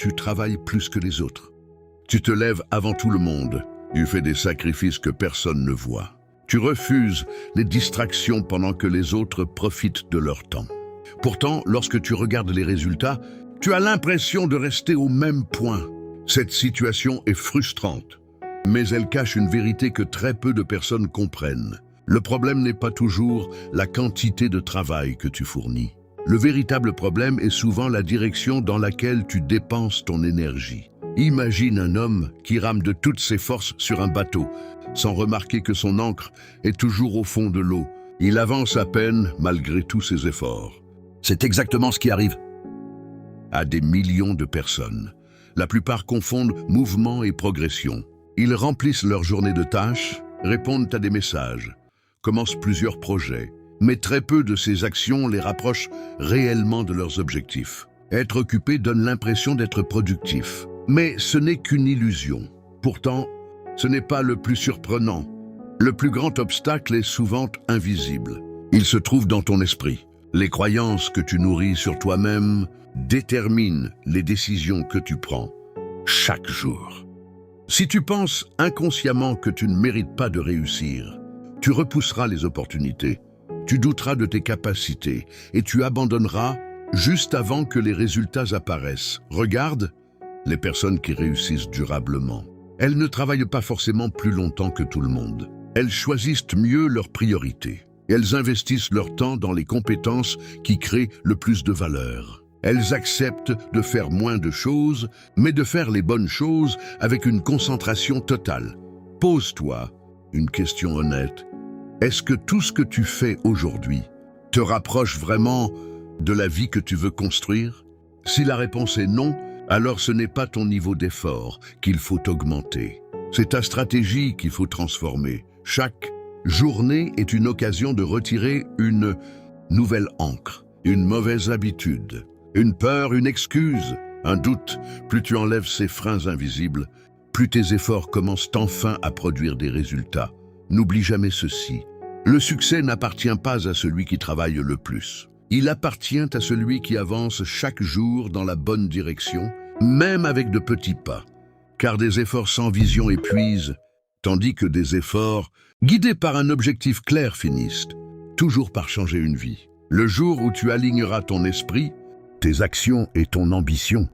tu travailles plus que les autres. Tu te lèves avant tout le monde. Tu fais des sacrifices que personne ne voit. Tu refuses les distractions pendant que les autres profitent de leur temps. Pourtant, lorsque tu regardes les résultats, tu as l'impression de rester au même point. Cette situation est frustrante, mais elle cache une vérité que très peu de personnes comprennent. Le problème n'est pas toujours la quantité de travail que tu fournis. Le véritable problème est souvent la direction dans laquelle tu dépenses ton énergie. Imagine un homme qui rame de toutes ses forces sur un bateau, sans remarquer que son ancre est toujours au fond de l'eau. Il avance à peine malgré tous ses efforts. C'est exactement ce qui arrive à des millions de personnes. La plupart confondent mouvement et progression. Ils remplissent leur journée de tâches, répondent à des messages, commencent plusieurs projets, mais très peu de ces actions les rapprochent réellement de leurs objectifs. Être occupé donne l'impression d'être productif. Mais ce n'est qu'une illusion. Pourtant, ce n'est pas le plus surprenant. Le plus grand obstacle est souvent invisible. Il se trouve dans ton esprit. Les croyances que tu nourris sur toi-même déterminent les décisions que tu prends chaque jour. Si tu penses inconsciemment que tu ne mérites pas de réussir, tu repousseras les opportunités, tu douteras de tes capacités et tu abandonneras juste avant que les résultats apparaissent. Regarde les personnes qui réussissent durablement. Elles ne travaillent pas forcément plus longtemps que tout le monde. Elles choisissent mieux leurs priorités. Elles investissent leur temps dans les compétences qui créent le plus de valeur. Elles acceptent de faire moins de choses, mais de faire les bonnes choses avec une concentration totale. Pose-toi une question honnête. Est-ce que tout ce que tu fais aujourd'hui te rapproche vraiment de la vie que tu veux construire? Si la réponse est non, alors ce n'est pas ton niveau d'effort qu'il faut augmenter. C'est ta stratégie qu'il faut transformer. Chaque journée est une occasion de retirer une nouvelle ancre, une mauvaise habitude, une peur, une excuse, un doute. Plus tu enlèves ces freins invisibles, plus tes efforts commencent enfin à produire des résultats. N'oublie jamais ceci. Le succès n'appartient pas à celui qui travaille le plus. Il appartient à celui qui avance chaque jour dans la bonne direction, même avec de petits pas. Car des efforts sans vision épuisent, tandis que des efforts guidés par un objectif clair finissent toujours par changer une vie. Le jour où tu aligneras ton esprit, tes actions et ton ambition,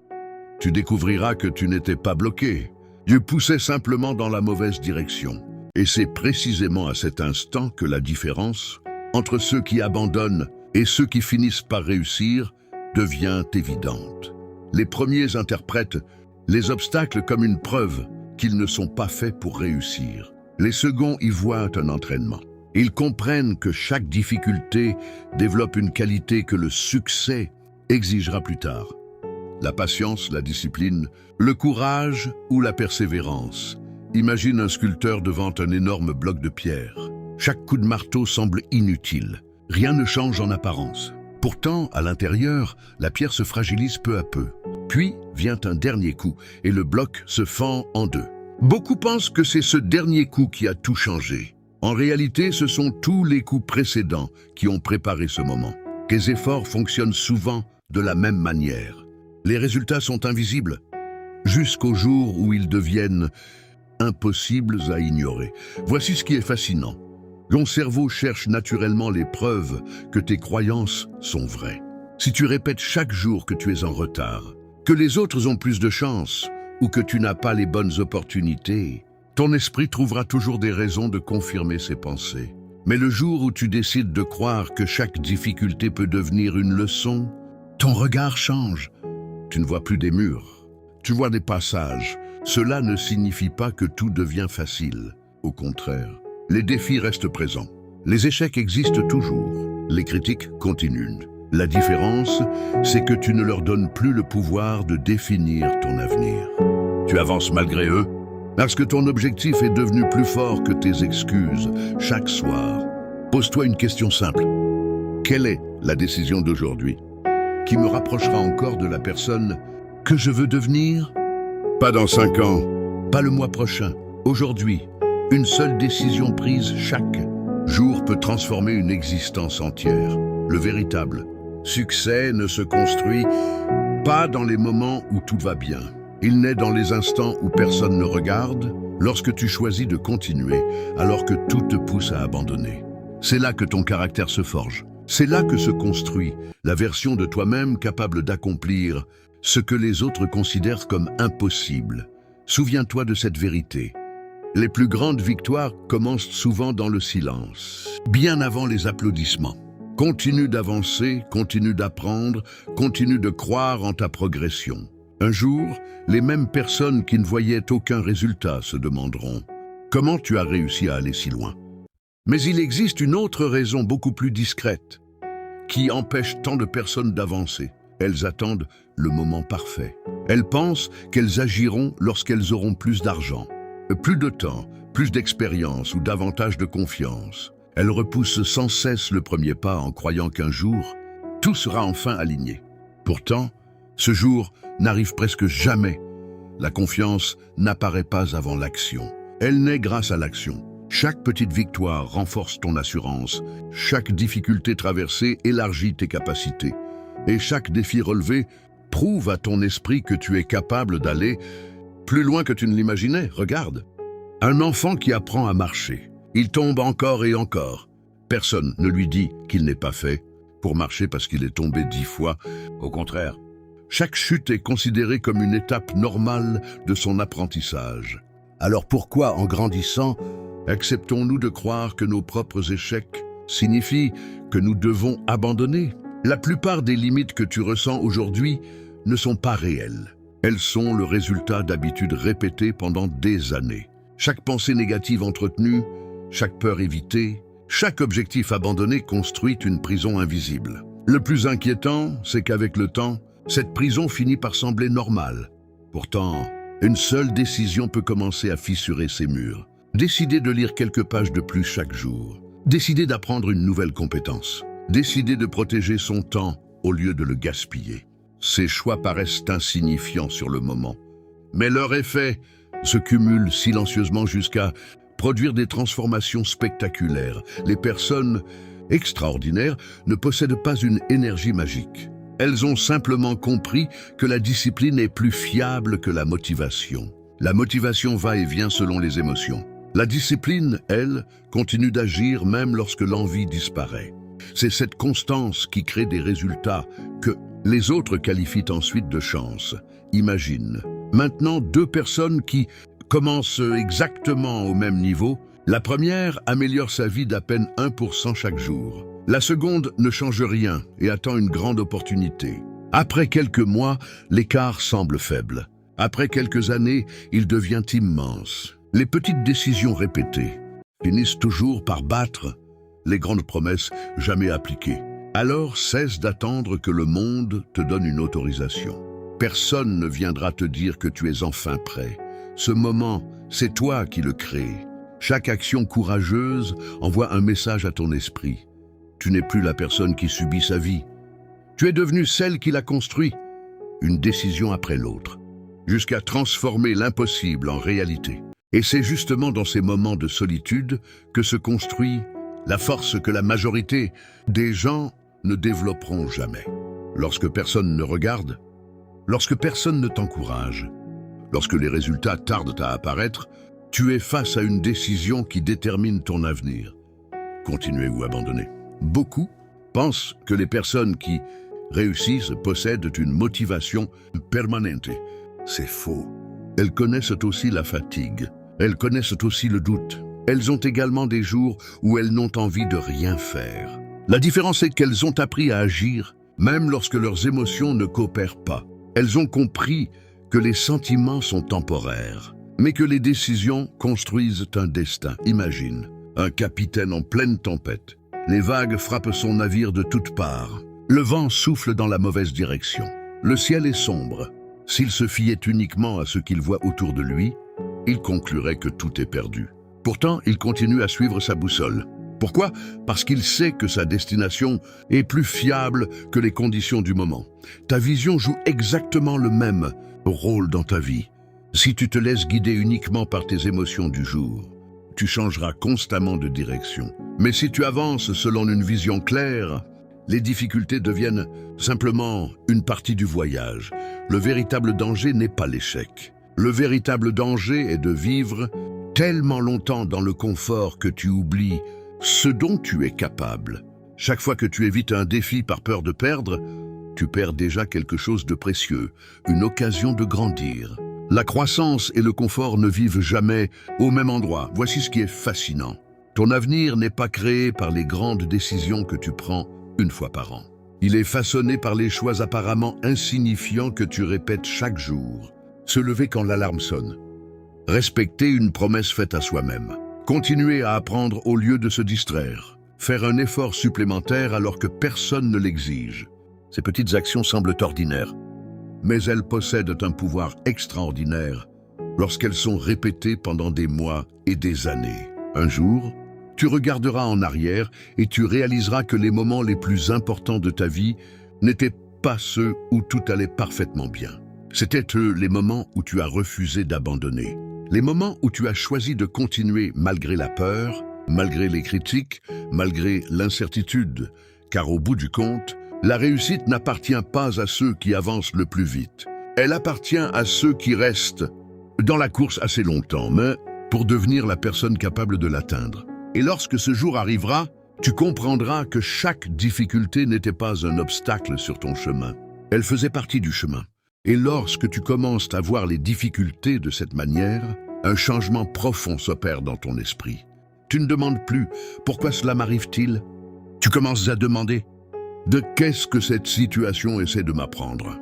tu découvriras que tu n'étais pas bloqué. Tu poussais simplement dans la mauvaise direction. Et c'est précisément à cet instant que la différence entre ceux qui abandonnent et ceux qui finissent par réussir devient évidente. Les premiers interprètent les obstacles comme une preuve qu'ils ne sont pas faits pour réussir. Les seconds y voient un entraînement. Ils comprennent que chaque difficulté développe une qualité que le succès exigera plus tard. La patience, la discipline, le courage ou la persévérance. Imagine un sculpteur devant un énorme bloc de pierre. Chaque coup de marteau semble inutile. Rien ne change en apparence. Pourtant, à l'intérieur, la pierre se fragilise peu à peu. Puis vient un dernier coup et le bloc se fend en deux. Beaucoup pensent que c'est ce dernier coup qui a tout changé. En réalité, ce sont tous les coups précédents qui ont préparé ce moment. Les efforts fonctionnent souvent de la même manière. Les résultats sont invisibles, jusqu'au jour où ils deviennent impossibles à ignorer. Voici ce qui est fascinant. Ton cerveau cherche naturellement les preuves que tes croyances sont vraies. Si tu répètes chaque jour que tu es en retard, que les autres ont plus de chance ou que tu n'as pas les bonnes opportunités, ton esprit trouvera toujours des raisons de confirmer ses pensées. Mais le jour où tu décides de croire que chaque difficulté peut devenir une leçon, ton regard change. Tu ne vois plus des murs, tu vois des passages. Cela ne signifie pas que tout devient facile. Au contraire, les défis restent présents. Les échecs existent toujours. Les critiques continuent. La différence, c'est que tu ne leur donnes plus le pouvoir de définir ton avenir. Tu avances malgré eux, parce que ton objectif est devenu plus fort que tes excuses. Chaque soir, pose-toi une question simple. Quelle est la décision d'aujourd'hui qui me rapprochera encore de la personne que je veux devenir? Pas dans 5 ans, pas le mois prochain. Aujourd'hui, une seule décision prise chaque jour peut transformer une existence entière. Le véritable succès ne se construit pas dans les moments où tout va bien. Il naît dans les instants où personne ne regarde, lorsque tu choisis de continuer, alors que tout te pousse à abandonner. C'est là que ton caractère se forge. C'est là que se construit la version de toi-même capable d'accomplir ce que les autres considèrent comme impossible. Souviens-toi de cette vérité. Les plus grandes victoires commencent souvent dans le silence, bien avant les applaudissements. Continue d'avancer, continue d'apprendre, continue de croire en ta progression. Un jour, les mêmes personnes qui ne voyaient aucun résultat se demanderont « Comment tu as réussi à aller si loin ?» Mais il existe une autre raison beaucoup plus discrète qui empêche tant de personnes d'avancer. Elles attendent le moment parfait. Elles pensent qu'elles agiront lorsqu'elles auront plus d'argent, plus de temps, plus d'expérience ou davantage de confiance. Elles repoussent sans cesse le premier pas en croyant qu'un jour, tout sera enfin aligné. Pourtant, ce jour n'arrive presque jamais. La confiance n'apparaît pas avant l'action. Elle naît grâce à l'action. Chaque petite victoire renforce ton assurance. Chaque difficulté traversée élargit tes capacités. Et chaque défi relevé prouve à ton esprit que tu es capable d'aller plus loin que tu ne l'imaginais. Regarde, un enfant qui apprend à marcher. Il tombe encore et encore. Personne ne lui dit qu'il n'est pas fait pour marcher parce qu'il est tombé 10 fois. Au contraire, chaque chute est considérée comme une étape normale de son apprentissage. Alors pourquoi, en grandissant, acceptons-nous de croire que nos propres échecs signifient que nous devons abandonner? La plupart des limites que tu ressens aujourd'hui ne sont pas réelles. Elles sont le résultat d'habitudes répétées pendant des années. Chaque pensée négative entretenue, chaque peur évitée, chaque objectif abandonné construit une prison invisible. Le plus inquiétant, c'est qu'avec le temps, cette prison finit par sembler normale. Pourtant, une seule décision peut commencer à fissurer ces murs. Décider de lire quelques pages de plus chaque jour. Décider d'apprendre une nouvelle compétence. Décider de protéger son temps au lieu de le gaspiller. Ces choix paraissent insignifiants sur le moment, mais leur effet se cumule silencieusement jusqu'à produire des transformations spectaculaires. Les personnes extraordinaires ne possèdent pas une énergie magique. Elles ont simplement compris que la discipline est plus fiable que la motivation. La motivation va et vient selon les émotions. La discipline, elle, continue d'agir même lorsque l'envie disparaît. C'est cette constance qui crée des résultats que les autres qualifient ensuite de chance. Imagine, maintenant 2 personnes qui commencent exactement au même niveau. La première améliore sa vie d'à peine 1% chaque jour. La seconde ne change rien et attend une grande opportunité. Après quelques mois, l'écart semble faible. Après quelques années, il devient immense. Les petites décisions répétées finissent toujours par battre les grandes promesses jamais appliquées. Alors cesse d'attendre que le monde te donne une autorisation. Personne ne viendra te dire que tu es enfin prêt. Ce moment, c'est toi qui le crées. Chaque action courageuse envoie un message à ton esprit. Tu n'es plus la personne qui subit sa vie. Tu es devenue celle qui la construit, une décision après l'autre, jusqu'à transformer l'impossible en réalité. Et c'est justement dans ces moments de solitude que se construit la force que la majorité des gens ne développeront jamais. Lorsque personne ne regarde, lorsque personne ne t'encourage, lorsque les résultats tardent à apparaître, tu es face à une décision qui détermine ton avenir. Continuer ou abandonner. Beaucoup pensent que les personnes qui réussissent possèdent une motivation permanente. C'est faux. Elles connaissent aussi la fatigue. Elles connaissent aussi le doute. Elles ont également des jours où elles n'ont envie de rien faire. La différence est qu'elles ont appris à agir, même lorsque leurs émotions ne coopèrent pas. Elles ont compris que les sentiments sont temporaires, mais que les décisions construisent un destin. Imagine, un capitaine en pleine tempête. Les vagues frappent son navire de toutes parts. Le vent souffle dans la mauvaise direction. Le ciel est sombre. S'il se fiait uniquement à ce qu'il voit autour de lui, il conclurait que tout est perdu. Pourtant, il continue à suivre sa boussole. Pourquoi? Parce qu'il sait que sa destination est plus fiable que les conditions du moment. Ta vision joue exactement le même rôle dans ta vie. Si tu te laisses guider uniquement par tes émotions du jour, tu changeras constamment de direction. Mais si tu avances selon une vision claire, Les difficultés deviennent simplement une partie du voyage. Le véritable danger n'est pas l'échec. Le véritable danger est de vivre tellement longtemps dans le confort que tu oublies ce dont tu es capable. Chaque fois que tu évites un défi par peur de perdre, tu perds déjà quelque chose de précieux, une occasion de grandir. La croissance et le confort ne vivent jamais au même endroit. Voici ce qui est fascinant. Ton avenir n'est pas créé par les grandes décisions que tu prends une fois par an. Il est façonné par les choix apparemment insignifiants que tu répètes chaque jour. Se lever quand l'alarme sonne. Respecter une promesse faite à soi-même. Continuer à apprendre au lieu de se distraire. Faire un effort supplémentaire alors que personne ne l'exige. Ces petites actions semblent ordinaires, mais elles possèdent un pouvoir extraordinaire lorsqu'elles sont répétées pendant des mois et des années. Un jour, tu regarderas en arrière et tu réaliseras que les moments les plus importants de ta vie n'étaient pas ceux où tout allait parfaitement bien. C'étaient eux les moments où tu as refusé d'abandonner. Les moments où tu as choisi de continuer malgré la peur, malgré les critiques, malgré l'incertitude. Car au bout du compte, la réussite n'appartient pas à ceux qui avancent le plus vite. Elle appartient à ceux qui restent dans la course assez longtemps, mais pour devenir la personne capable de l'atteindre. Et lorsque ce jour arrivera, tu comprendras que chaque difficulté n'était pas un obstacle sur ton chemin. Elle faisait partie du chemin. Et lorsque tu commences à voir les difficultés de cette manière, un changement profond s'opère dans ton esprit. Tu ne demandes plus « Pourquoi cela m'arrive-t-il » Tu commences à demander « De qu'est-ce que cette situation essaie de m'apprendre »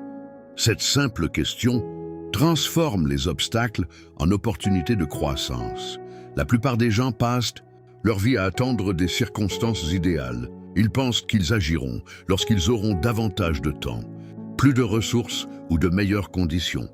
Cette simple question transforme les obstacles en opportunités de croissance. La plupart des gens passent leur vie à attendre des circonstances idéales. Ils pensent qu'ils agiront lorsqu'ils auront davantage de temps, plus de ressources ou de meilleures conditions.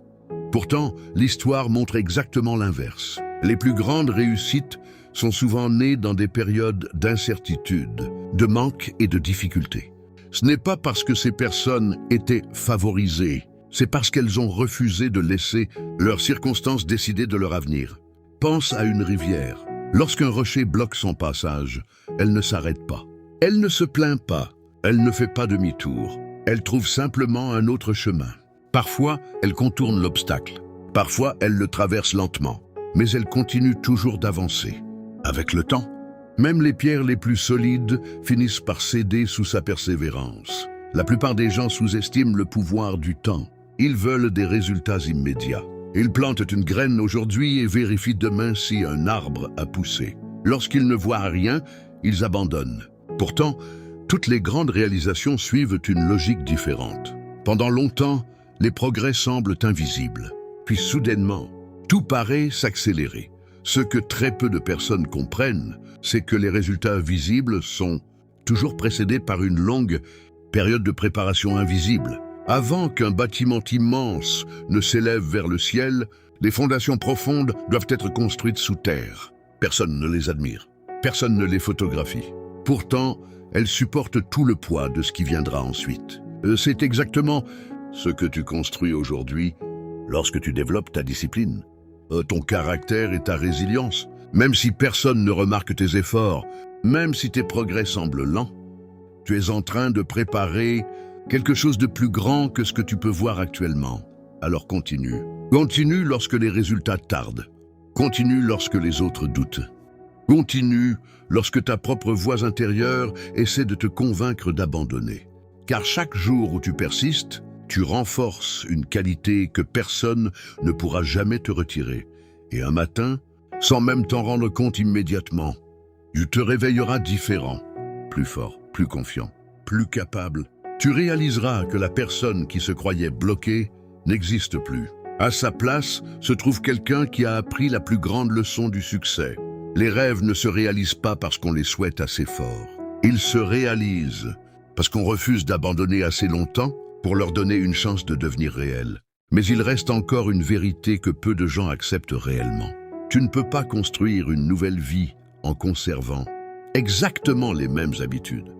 Pourtant, l'histoire montre exactement l'inverse. Les plus grandes réussites sont souvent nées dans des périodes d'incertitude, de manque et de difficultés. Ce n'est pas parce que ces personnes étaient favorisées, c'est parce qu'elles ont refusé de laisser leurs circonstances décider de leur avenir. Pense à une rivière. Lorsqu'un rocher bloque son passage, elle ne s'arrête pas. Elle ne se plaint pas, elle ne fait pas demi-tour. Elle trouve simplement un autre chemin. Parfois, elle contourne l'obstacle. Parfois, elle le traverse lentement. Mais elle continue toujours d'avancer. Avec le temps, même les pierres les plus solides finissent par céder sous sa persévérance. La plupart des gens sous-estiment le pouvoir du temps. Ils veulent des résultats immédiats. Ils plantent une graine aujourd'hui et vérifient demain si un arbre a poussé. Lorsqu'ils ne voient rien, ils abandonnent. Pourtant, toutes les grandes réalisations suivent une logique différente. Pendant longtemps, les progrès semblent invisibles. Puis soudainement, tout paraît s'accélérer. Ce que très peu de personnes comprennent, c'est que les résultats visibles sont toujours précédés par une longue période de préparation invisible. Avant qu'un bâtiment immense ne s'élève vers le ciel, des fondations profondes doivent être construites sous terre. Personne ne les admire, personne ne les photographie. Pourtant, elles supportent tout le poids de ce qui viendra ensuite. C'est exactement ce que tu construis aujourd'hui lorsque tu développes ta discipline, ton caractère et ta résilience. Même si personne ne remarque tes efforts, même si tes progrès semblent lents, tu es en train de préparer quelque chose de plus grand que ce que tu peux voir actuellement. Alors continue. Continue lorsque les résultats tardent. Continue lorsque les autres doutent. Continue lorsque ta propre voix intérieure essaie de te convaincre d'abandonner. Car chaque jour où tu persistes, tu renforces une qualité que personne ne pourra jamais te retirer. Et un matin, sans même t'en rendre compte immédiatement, tu te réveilleras différent, plus fort, plus confiant, plus capable. Tu réaliseras que la personne qui se croyait bloquée n'existe plus. À sa place se trouve quelqu'un qui a appris la plus grande leçon du succès. Les rêves ne se réalisent pas parce qu'on les souhaite assez fort. Ils se réalisent parce qu'on refuse d'abandonner assez longtemps pour leur donner une chance de devenir réels. Mais il reste encore une vérité que peu de gens acceptent réellement. Tu ne peux pas construire une nouvelle vie en conservant exactement les mêmes habitudes,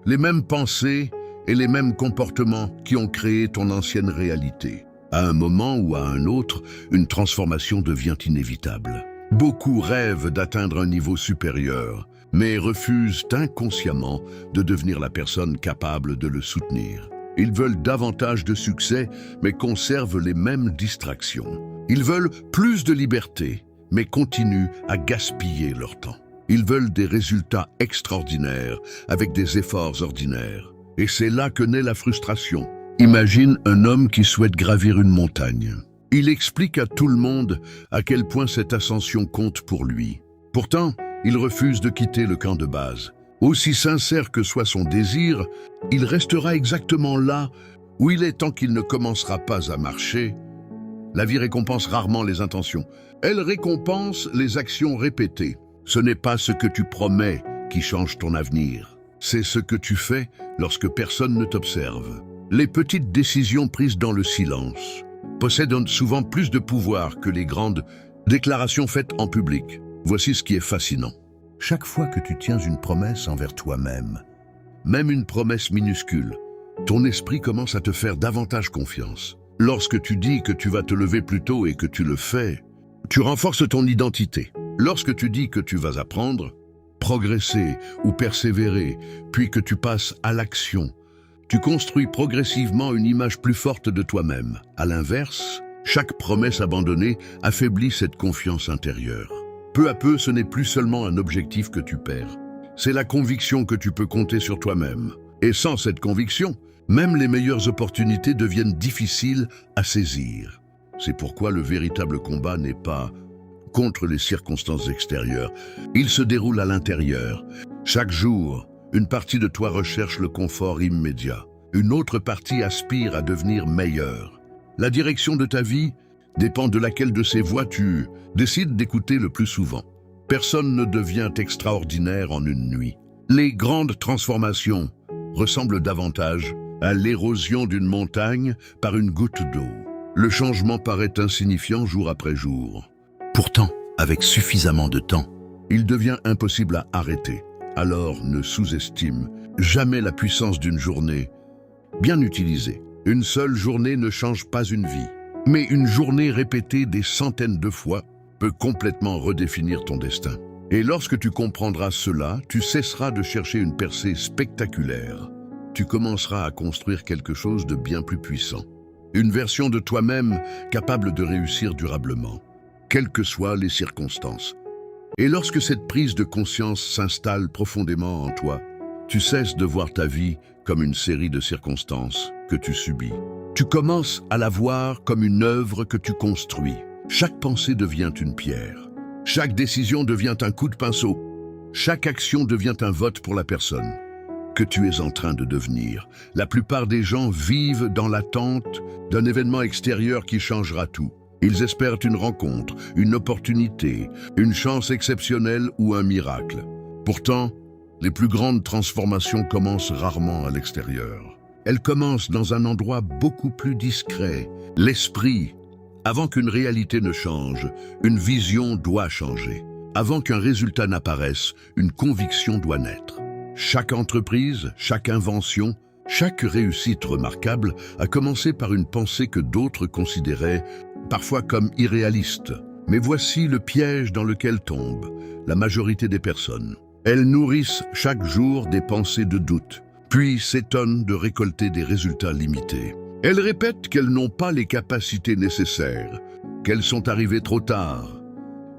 les mêmes pensées et les mêmes comportements qui ont créé ton ancienne réalité. À un moment ou à un autre, une transformation devient inévitable. Beaucoup rêvent d'atteindre un niveau supérieur, mais refusent inconsciemment de devenir la personne capable de le soutenir. Ils veulent davantage de succès, mais conservent les mêmes distractions. Ils veulent plus de liberté, mais continuent à gaspiller leur temps. Ils veulent des résultats extraordinaires, avec des efforts ordinaires. Et c'est là que naît la frustration. Imagine un homme qui souhaite gravir une montagne. Il explique à tout le monde à quel point cette ascension compte pour lui. Pourtant, il refuse de quitter le camp de base. Aussi sincère que soit son désir, il restera exactement là où il est tant qu'il ne commencera pas à marcher. La vie récompense rarement les intentions. Elle récompense les actions répétées. Ce n'est pas ce que tu promets qui change ton avenir. C'est ce que tu fais lorsque personne ne t'observe. Les petites décisions prises dans le silence possèdent souvent plus de pouvoir que les grandes déclarations faites en public. Voici ce qui est fascinant. Chaque fois que tu tiens une promesse envers toi-même, même une promesse minuscule, ton esprit commence à te faire davantage confiance. Lorsque tu dis que tu vas te lever plus tôt et que tu le fais, tu renforces ton identité. Lorsque tu dis que tu vas apprendre, progresser ou persévérer, puis que tu passes à l'action, tu construis progressivement une image plus forte de toi-même. À l'inverse, chaque promesse abandonnée affaiblit cette confiance intérieure. Peu à peu, ce n'est plus seulement un objectif que tu perds. C'est la conviction que tu peux compter sur toi-même. Et sans cette conviction, même les meilleures opportunités deviennent difficiles à saisir. C'est pourquoi le véritable combat n'est pas contre les circonstances extérieures. Il se déroule à l'intérieur. Chaque jour, une partie de toi recherche le confort immédiat. Une autre partie aspire à devenir meilleure. La direction de ta vie dépend de laquelle de ces voix tu décides d'écouter le plus souvent. Personne ne devient extraordinaire en une nuit. Les grandes transformations ressemblent davantage à l'érosion d'une montagne par une goutte d'eau. Le changement paraît insignifiant jour après jour. Pourtant, avec suffisamment de temps, il devient impossible à arrêter. Alors ne sous-estime jamais la puissance d'une journée bien utilisée. Une seule journée ne change pas une vie, mais une journée répétée des centaines de fois peut complètement redéfinir ton destin. Et lorsque tu comprendras cela, tu cesseras de chercher une percée spectaculaire. Tu commenceras à construire quelque chose de bien plus puissant. Une version de toi-même capable de réussir durablement, quelles que soient les circonstances. Et lorsque cette prise de conscience s'installe profondément en toi, tu cesses de voir ta vie comme une série de circonstances que tu subis. Tu commences à la voir comme une œuvre que tu construis. Chaque pensée devient une pierre. Chaque décision devient un coup de pinceau. Chaque action devient un vote pour la personne que tu es en train de devenir. La plupart des gens vivent dans l'attente d'un événement extérieur qui changera tout. Ils espèrent une rencontre, une opportunité, une chance exceptionnelle ou un miracle. Pourtant, les plus grandes transformations commencent rarement à l'extérieur. Elles commencent dans un endroit beaucoup plus discret, l'esprit. Avant qu'une réalité ne change, une vision doit changer. Avant qu'un résultat n'apparaisse, une conviction doit naître. Chaque entreprise, chaque invention, chaque réussite remarquable a commencé par une pensée que d'autres considéraient parfois comme irréaliste. Mais voici le piège dans lequel tombe la majorité des personnes. Elles nourrissent chaque jour des pensées de doute, puis s'étonnent de récolter des résultats limités. Elles répètent qu'elles n'ont pas les capacités nécessaires, qu'elles sont arrivées trop tard,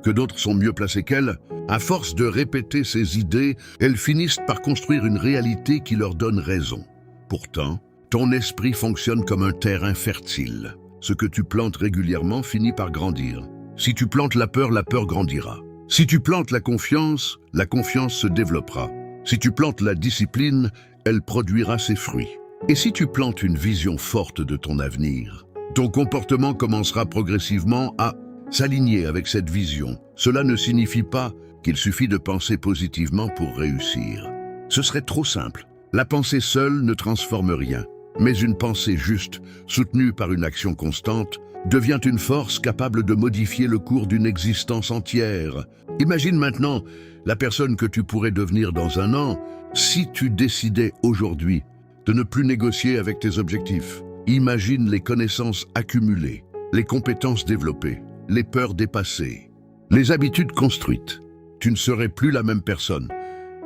que d'autres sont mieux placés qu'elles. À force de répéter ces idées, elles finissent par construire une réalité qui leur donne raison. Pourtant, ton esprit fonctionne comme un terrain fertile. Ce que tu plantes régulièrement finit par grandir. Si tu plantes la peur grandira. Si tu plantes la confiance se développera. Si tu plantes la discipline, elle produira ses fruits. Et si tu plantes une vision forte de ton avenir, ton comportement commencera progressivement à s'aligner avec cette vision. Cela ne signifie pas qu'il suffit de penser positivement pour réussir. Ce serait trop simple. La pensée seule ne transforme rien. Mais une pensée juste, soutenue par une action constante, devient une force capable de modifier le cours d'une existence entière. Imagine maintenant la personne que tu pourrais devenir dans un an si tu décidais aujourd'hui de ne plus négocier avec tes objectifs. Imagine les connaissances accumulées, les compétences développées, les peurs dépassées, les habitudes construites. Tu ne serais plus la même personne,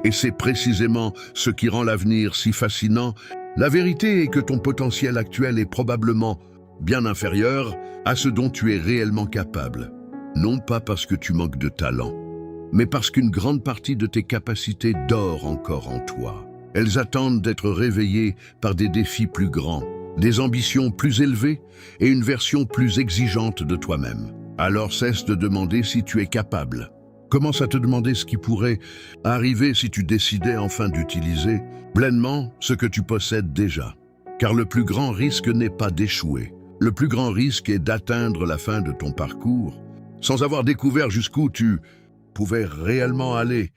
Et c'est précisément ce qui rend l'avenir si fascinant. La vérité est que ton potentiel actuel est probablement bien inférieur à ce dont tu es réellement capable. Non pas parce que tu manques de talent, mais parce qu'une grande partie de tes capacités dort encore en toi. Elles attendent d'être réveillées par des défis plus grands, des ambitions plus élevées et une version plus exigeante de toi-même. Alors cesse de demander si tu es capable. Commence à te demander ce qui pourrait arriver si tu décidais enfin d'utiliser pleinement ce que tu possèdes déjà. Car le plus grand risque n'est pas d'échouer. Le plus grand risque est d'atteindre la fin de ton parcours sans avoir découvert jusqu'où tu pouvais réellement aller.